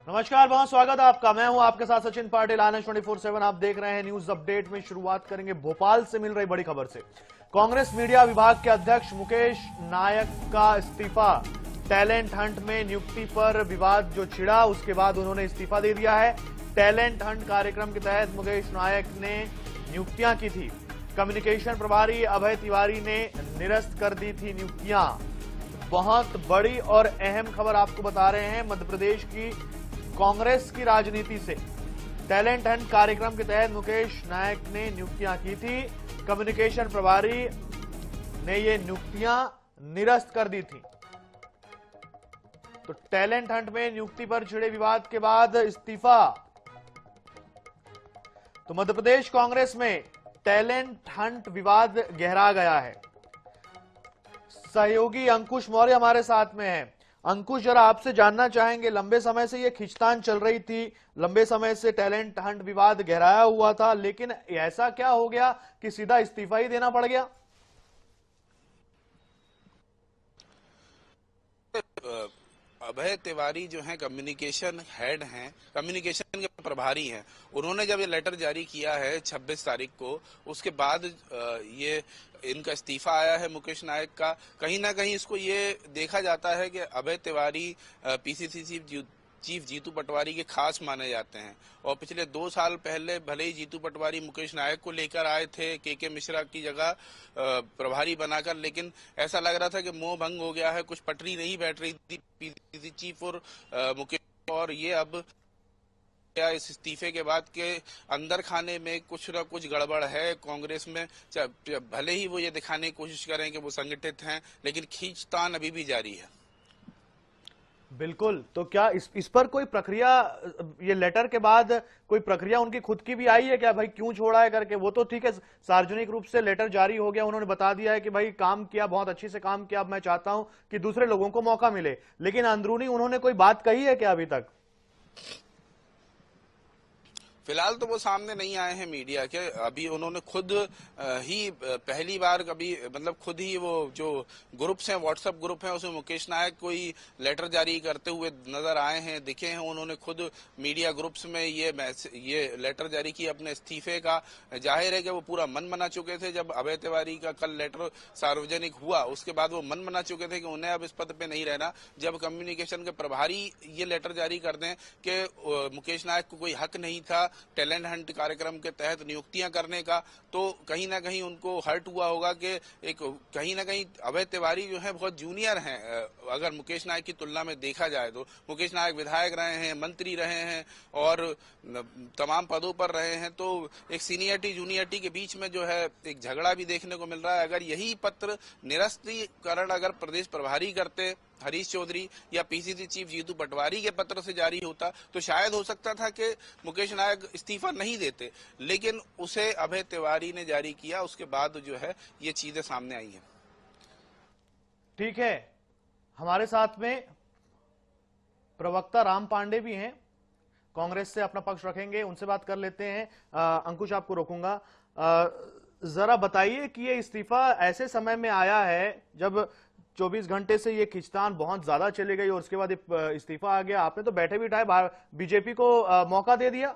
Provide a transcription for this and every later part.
नमस्कार, बहुत स्वागत है आपका। मैं हूं आपके साथ सचिन पाटिल। आनंद 24/7 आप देख रहे हैं। न्यूज अपडेट में शुरुआत करेंगे भोपाल से मिल रही बड़ी खबर से। कांग्रेस मीडिया विभाग के अध्यक्ष मुकेश नायक का इस्तीफा। टैलेंट हंट में नियुक्ति पर विवाद जो छिड़ा, उसके बाद उन्होंने इस्तीफा दे दिया है। टैलेंट हंट कार्यक्रम के तहत मुकेश नायक ने नियुक्तियां की थी। कम्युनिकेशन प्रभारी अभय तिवारी ने निरस्त कर दी थी नियुक्तियां। बहुत बड़ी और अहम खबर आपको बता रहे हैं मध्य प्रदेश की कांग्रेस की राजनीति से। टैलेंट हंट कार्यक्रम के तहत मुकेश नायक ने नियुक्तियां की थी। कम्युनिकेशन प्रभारी ने ये नियुक्तियां निरस्त कर दी थी। तो टैलेंट हंट में नियुक्ति पर छिड़े विवाद के बाद इस्तीफा। तो मध्य प्रदेश कांग्रेस में टैलेंट हंट विवाद गहरा गया है। सहयोगी अंकुश मौर्य हमारे साथ में है। अंकुश, जरा आपसे जानना चाहेंगे, लंबे समय से ये खींचतान चल रही थी, लंबे समय से टैलेंट हंट विवाद गहराया हुआ था, लेकिन ऐसा क्या हो गया कि सीधा इस्तीफा ही देना पड़ गया? अभय तिवारी जो हैं कम्युनिकेशन हेड हैं, कम्युनिकेशन के प्रभारी हैं। उन्होंने जब ये लेटर जारी किया है 26 तारीख को, उसके बाद ये इनका इस्तीफा आया है मुकेश नायक का। कहीं ना कहीं इसको ये देखा जाता है कि अभय तिवारी पीसीसी चीफ जीतू पटवारी के खास माने जाते हैं, और पिछले 2 साल पहले भले ही जीतू पटवारी मुकेश नायक को लेकर आए थे के मिश्रा की जगह प्रभारी बनाकर, लेकिन ऐसा लग रहा था कि मोह भंग हो गया है, कुछ पटरी नहीं बैठ रही थी पीसीसी चीफ और मुकेश। और ये अब क्या इस इस्तीफे के बाद के अंदर खाने में कुछ ना कुछ गड़बड़ है कांग्रेस में। भले ही वो ये दिखाने की कोशिश करें कि वो संगठित हैं, लेकिन खींचतान अभी भी जारी है। बिल्कुल। तो क्या इस पर कोई प्रक्रिया, ये लेटर के बाद कोई प्रक्रिया उनकी खुद की भी आई है क्या? भाई क्यों छोड़ा है करके। वो तो ठीक है, सार्वजनिक रूप से लेटर जारी हो गया, उन्होंने बता दिया है कि भाई काम किया, बहुत अच्छे से काम किया, अब मैं चाहता हूं कि दूसरे लोगों को मौका मिले। लेकिन अंदरूनी उन्होंने कोई बात कही है क्या अभी तक? फिलहाल तो वो सामने नहीं आए हैं मीडिया के। अभी उन्होंने खुद ही पहली बार कभी मतलब खुद ही वो जो ग्रुप्स हैं, व्हाट्सएप ग्रुप हैं, उसमें मुकेश नायक कोई लेटर जारी करते हुए नजर आए हैं, दिखे हैं। उन्होंने खुद मीडिया ग्रुप्स में ये लेटर जारी किया अपने इस्तीफे का। जाहिर है कि वो पूरा मन बना चुके थे। जब अभय तिवारी का कल लेटर सार्वजनिक हुआ, उसके बाद वो मन बना चुके थे कि उन्हें अब इस पद पे नहीं रहना। जब कम्युनिकेशन के प्रभारी ये लेटर जारी कर दें कि मुकेश नायक को कोई हक नहीं था टैलेंट हंट कार्यक्रम के तहत नियुक्तियां करने का, तो कहीं ना कहीं उनको हर्ट हुआ होगा कि एक कहीं ना कहीं अभय तिवारी जो है बहुत जूनियर हैं अगर मुकेश नायक की तुलना में देखा जाए तो। मुकेश नायक विधायक रहे हैं, मंत्री रहे हैं और तमाम पदों पर रहे हैं, तो एक सीनियरिटी जूनियरिटी के बीच में जो है एक झगड़ा भी देखने को मिल रहा है। अगर यही पत्र निरस्तीकरण अगर प्रदेश प्रभारी करते हरीश चौधरी या पीसीसी चीफ जीतू पटवारी के पत्र से जारी होता, तो शायद हो सकता था कि मुकेश नायक इस्तीफा नहीं देते, लेकिन उसे अभय तिवारी ने जारी किया। उसके बाद जो है ये चीजें सामने आई हैं। ठीक है, हमारे साथ में प्रवक्ता राम पांडे भी हैं, कांग्रेस से अपना पक्ष रखेंगे, उनसे बात कर लेते हैं। अंकुश, आपको रोकूंगा। जरा बताइए कि ये इस्तीफा ऐसे समय में आया है जब 24 घंटे से ये खिंचतान बहुत ज्यादा चली गई और उसके बाद इस्तीफा आ गया। आपने तो बैठे बिठाए बीजेपी को मौका दे दिया।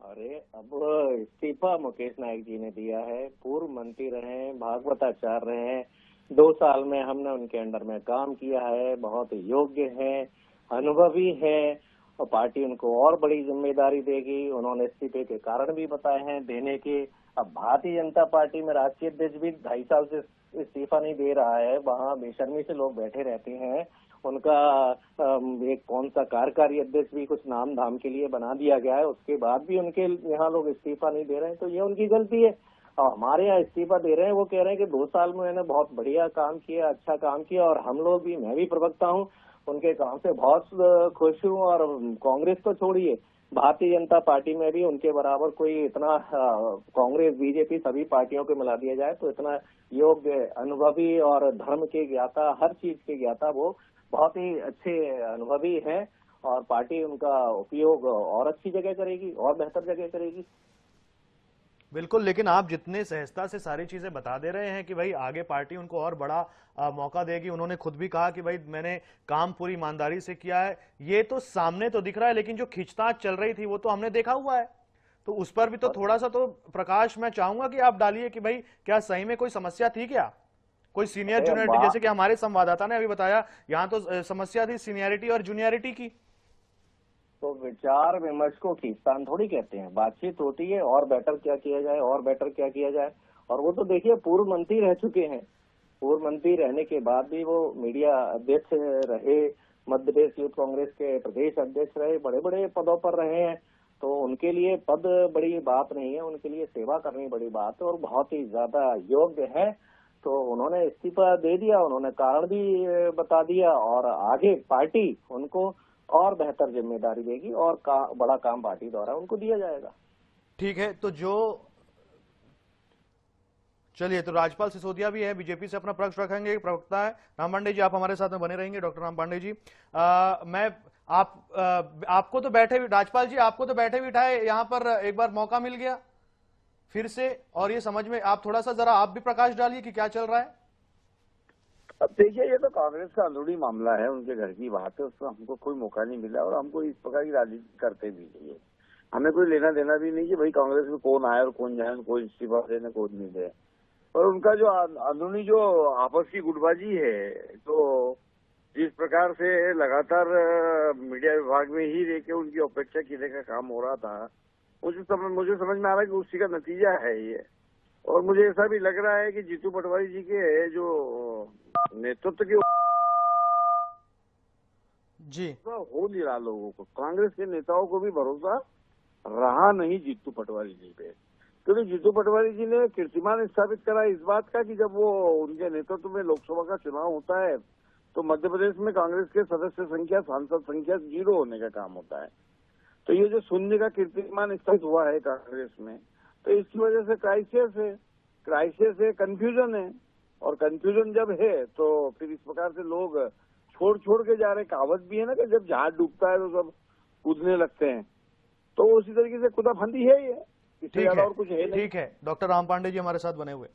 अरे अब इस्तीफा मुकेश नायक जी ने दिया है। पूर्व मंत्री रहे हैं, भागवताचार्य रहे हैं, 2 साल में हमने उनके अंडर में काम किया है, बहुत योग्य है, अनुभवी है, और पार्टी उनको और बड़ी जिम्मेदारी देगी। उन्होंने इस्तीफे के कारण भी बताए हैं देने के। अब भारतीय जनता पार्टी में राष्ट्रीय अध्यक्ष भी 2.5 साल से इस्तीफा नहीं दे रहा है, वहां बेशर्मी से लोग बैठे रहते हैं। उनका एक कौन सा कार्यकारी अध्यक्ष भी कुछ नाम धाम के लिए बना दिया गया है, उसके बाद भी उनके यहाँ लोग इस्तीफा नहीं दे रहे हैं, तो ये उनकी गलती है। और हमारे यहाँ इस्तीफा दे रहे हैं, वो कह रहे हैं कि 2 साल में मैंने बहुत बढ़िया काम किया, अच्छा काम किया, और हम लोग भी, मैं भी प्रवक्ता हूँ, उनके काम से बहुत खुश हूँ। और कांग्रेस तो छोड़िए, भारतीय जनता पार्टी में भी उनके बराबर कोई इतना, कांग्रेस बीजेपी सभी पार्टियों को मिला दिया जाए तो इतना योग्य, अनुभवी और धर्म के ज्ञाता, हर चीज के ज्ञाता, वो बहुत ही अच्छे अनुभवी हैं, और पार्टी उनका उपयोग और अच्छी जगह करेगी और बेहतर जगह करेगी। बिल्कुल, लेकिन आप जितने सहजता से सारी चीजें बता दे रहे हैं कि भाई आगे पार्टी उनको और बड़ा मौका देगी, उन्होंने खुद भी कहा कि भाई मैंने काम पूरी ईमानदारी से किया है, ये तो सामने तो दिख रहा है, लेकिन जो खींचतान चल रही थी वो तो हमने देखा हुआ है। तो उस पर भी तो थोड़ा सा तो प्रकाश मैं चाहूंगा कि आप डालिए कि भाई क्या सही में कोई समस्या थी क्या, कोई सीनियर जूनियरिटी, जैसे कि हमारे संवाददाता ने अभी बताया यहाँ तो समस्या थी सीनियरिटी और जूनियरिटी की। तो विचार विमर्श को खींचतान थोड़ी कहते हैं, बातचीत होती है और बेटर क्या किया जाए, और बेटर क्या किया जाए। और वो तो देखिए पूर्व मंत्री रह चुके हैं, पूर्व मंत्री रहने के बाद भी वो मीडिया अध्यक्ष रहे, मध्य प्रदेश यूथ कांग्रेस के प्रदेश अध्यक्ष रहे, बड़े बड़े पदों पर रहे हैं। तो उनके लिए पद बड़ी बात नहीं है, उनके लिए सेवा करनी बड़ी बात है और बहुत ही ज्यादा योग्य है। तो उन्होंने इस्तीफा दे दिया, उन्होंने कारण भी बता दिया और आगे पार्टी उनको और बेहतर जिम्मेदारी देगी और बड़ा काम पार्टी द्वारा उनको दिया जाएगा। ठीक है, तो जो चलिए, तो राजपाल सिसोदिया भी है, बीजेपी से अपना पक्ष रखेंगे, प्रवक्ता है राम पांडे जी, आप हमारे साथ में बने रहेंगे। डॉक्टर राम पांडे जी, मैं आपको तो बैठे राजपाल जी, आपको तो बैठे बिठाए यहाँ पर एक बार मौका मिल गया फिर से, और ये समझ में आप थोड़ा सा जरा आप भी प्रकाश डालिए कि क्या चल रहा है। अब देखिए, ये तो कांग्रेस का अंदरूनी मामला है, उनके घर की बात है, उसमें हमको कोई मौका नहीं मिला और हमको इस प्रकार की राजनीति करते भी नहीं है। हमें कोई लेना देना भी नहीं कि भाई कांग्रेस में कौन आए और कौन जाए, कोई इस्तीफा देने कौन नहीं दे। और उनका जो अंदरूनी जो आपस की गुटबाजी है, तो जिस प्रकार से लगातार मीडिया विभाग में ही रह के उनकी अपेक्षा करने का काम हो रहा था, मुझे समझ में आ रहा है कि उसी का नतीजा है ये। और मुझे ऐसा भी लग रहा है कि जीतू पटवारी जी के जो नेतृत्व के जी हो नहीं रहा लोगों को, कांग्रेस के नेताओं को भी भरोसा रहा नहीं जीतू पटवारी जी पे। क्योंकि जीतू पटवारी जी ने कीर्तिमान स्थापित करा इस बात का कि जब वो उनके नेतृत्व में लोकसभा का चुनाव होता है तो मध्य प्रदेश में कांग्रेस के सदस्य संख्या, सांसद संख्या 0 होने का काम होता है। तो ये जो शून्य का कीर्तिमान स्थापित हुआ है कांग्रेस में, तो इसकी वजह से क्राइसिस है, कंफ्यूजन है। और कंफ्यूजन जब है तो फिर इस प्रकार से लोग छोड़ के जा रहे। कहावत भी है ना कि जब जहाज डूबता है तो सब कूदने लगते हैं, तो उसी तरीके से खुदाबंदी है ये, इससे ज्यादा और कुछ है नहीं। ठीक है, डॉक्टर राम पांडे जी हमारे साथ बने हुए।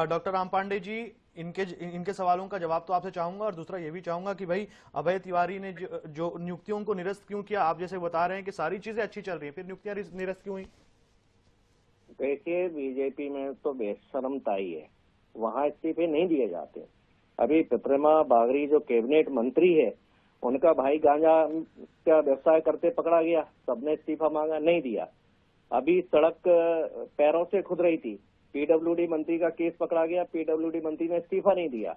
डॉक्टर राम पांडे जी, इनके सवालों का जवाब तो आपसे चाहूंगा, और दूसरा ये भी चाहूंगा कि भाई अभय तिवारी ने जो नियुक्तियों को निरस्त क्यों किया। आप जैसे बता रहे हैं कि सारी चीजें अच्छी चल रही है, फिर नियुक्तियां निरस्त क्यों हुई? देखिए, बीजेपी में तो बेशर्मता ही है, वहां इस्तीफे नहीं दिए जाते। अभी पिपरमा बागरी जो कैबिनेट मंत्री है, उनका भाई गांजा का व्यवसाय करते पकड़ा गया, सबने इस्तीफा मांगा, नहीं दिया। अभी सड़क पैरों से खुद रही थी, पीडब्ल्यूडी मंत्री का केस पकड़ा गया, पीडब्ल्यूडी मंत्री ने इस्तीफा नहीं दिया।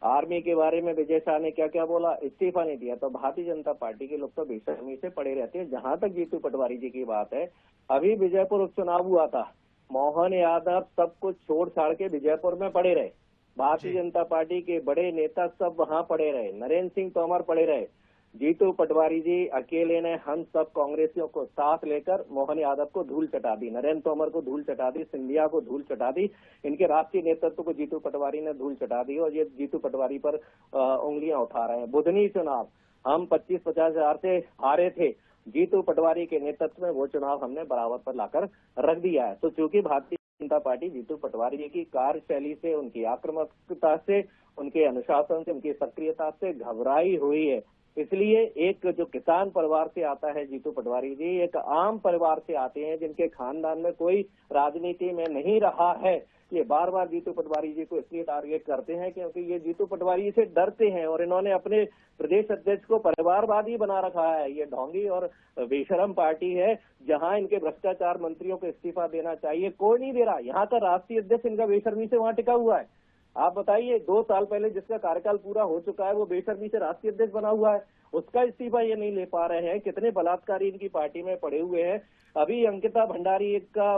आर्मी के बारे में विजय शाह ने क्या क्या बोला, इस्तीफा नहीं दिया। तो भारतीय जनता पार्टी के लोग तो बेशर्मी से पड़े रहते हैं। जहां तक जीतू पटवारी जी की बात है, अभी विजयपुर उपचुनाव हुआ था, मोहन यादव सब कुछ छोड़ छाड़ के विजयपुर में पड़े रहे, भारतीय जनता पार्टी के बड़े नेता सब वहां पड़े रहे, नरेंद्र सिंह तोमर पड़े रहे। जीतू पटवारी जी अकेले ने हम सब कांग्रेसियों को साथ लेकर मोहन यादव को धूल चटा दी, नरेंद्र तोमर को धूल चटा दी, सिंधिया को धूल चटा दी, इनके राष्ट्रीय नेतृत्व को जीतू पटवारी ने धूल चटा दी और ये जीतू पटवारी पर उंगलियां उठा रहे हैं। बुधनी चुनाव हम 25-50 हजार से हारे थे, जीतू पटवारी के नेतृत्व में वो चुनाव हमने बराबर पर लाकर रख दिया है। तो चूंकि भारतीय जनता पार्टी जीतू पटवारी जी की कार्यशैली से, उनकी आक्रामकता से, उनके अनुशासन से, उनकी सक्रियता से घबराई हुई है, इसलिए एक जो किसान परिवार से आता है जीतू पटवारी जी, एक आम परिवार से आते हैं जिनके खानदान में कोई राजनीति में नहीं रहा है, ये बार बार जीतू पटवारी जी को इसलिए टारगेट करते हैं क्योंकि ये जीतू पटवारी जी से डरते हैं और इन्होंने अपने प्रदेश अध्यक्ष को परिवारवादी बना रखा है। ये ढोंगी और बेशरम पार्टी है, जहां इनके भ्रष्टाचार मंत्रियों को इस्तीफा देना चाहिए, कोई नहीं दे रहा। यहाँ का राष्ट्रीय अध्यक्ष इनका बेशर्मी से वहां टिका हुआ है। आप बताइए, 2 साल पहले जिसका कार्यकाल पूरा हो चुका है वो बेशर्मी से राष्ट्रीय अध्यक्ष बना हुआ है, उसका इस्तीफा ये नहीं ले पा रहे हैं। कितने बलात्कारी इनकी पार्टी में पड़े हुए हैं। अभी अंकिता भंडारी का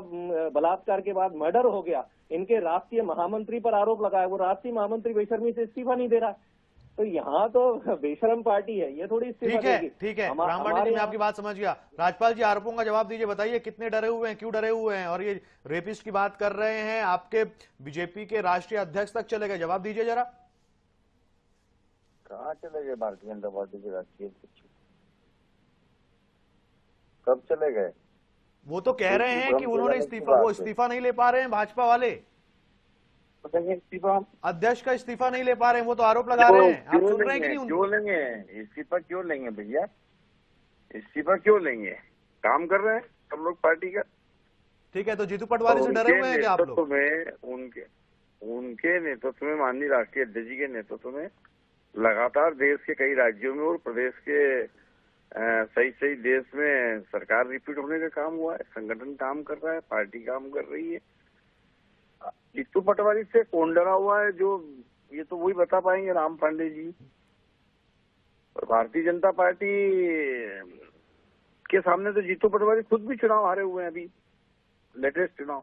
बलात्कार के बाद मर्डर हो गया, इनके राष्ट्रीय महामंत्री पर आरोप लगाया, वो राष्ट्रीय महामंत्री बेशर्मी से इस्तीफा नहीं दे रहा। तो यहाँ तो बेशरम पार्टी है, ये थोड़ी इस्तीफा देगी। ठीक है राम पांडे जी, मैं आपकी बात समझ गया। राजपाल जी, आरोपों का जवाब दीजिए, बताइए कितने डरे हुए हैं, क्यों डरे हुए हैं, और ये रेपिस्ट की बात कर रहे हैं, आपके बीजेपी के राष्ट्रीय अध्यक्ष तक चले गए, जवाब दीजिए जरा। कहाँ चले गए भारतीय जनता पार्टी के राष्ट्रीय अध्यक्ष? कब चले गए? वो तो कह रहे हैं कि उन्होंने इस्तीफा, वो इस्तीफा नहीं ले पा रहे हैं भाजपा वाले, इस्तीफा अध्यक्ष का इस्तीफा नहीं ले पा रहे हैं, वो तो आरोप लगा रहे हैं। आप सुन रहे हैं कि नहीं क्यों लेंगे इस्तीफा? क्यों लेंगे भैया? इस्तीफा क्यों लेंगे? काम कर रहे हैं सब लोग पार्टी का। ठीक है, तो जीतू पटवारी से डरे हुए हैं क्या आप लोग? उनके नेतृत्व में, माननीय राष्ट्रीय अध्यक्ष जी के नेतृत्व में लगातार देश के कई राज्यों में और प्रदेश के सही देश में सरकार रिपीट होने का काम हुआ है, संगठन काम कर रहा है, पार्टी काम कर रही है। जीतू पटवारी से कौन डरा हुआ है? जो ये तो वही बता पाएंगे राम पांडे जी। और भारतीय जनता पार्टी के सामने तो जीतू पटवारी खुद भी चुनाव हारे हुए हैं। अभी लेटेस्ट चुनाव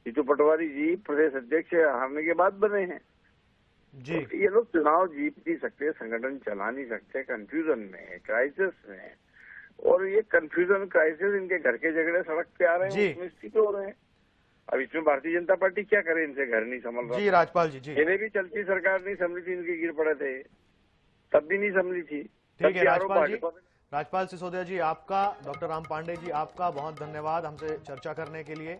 जीतू पटवारी जी प्रदेश अध्यक्ष हारने के बाद बने हैं जी। तो ये लोग चुनाव जीत नहीं सकते, संगठन चला नहीं सकते, कंफ्यूजन में, क्राइसिस में। और ये कंफ्यूजन, क्राइसिस, इनके घर के झगड़े सड़क पे आ रहे हैं, उसमें स्थित हो रहे हैं। अब इसमें भारतीय जनता पार्टी क्या करे? इनसे घर नहीं संभल रहा जी राजपाल जी। जी इन्हें भी चलती सरकार नहीं संभली थी, इनके गिर पड़े थे, तब भी नहीं संभली थी। ठीक है राजपाल जी, राजपाल सिसोदिया जी आपका, डॉक्टर राम पांडे जी आपका बहुत धन्यवाद हमसे चर्चा करने के लिए।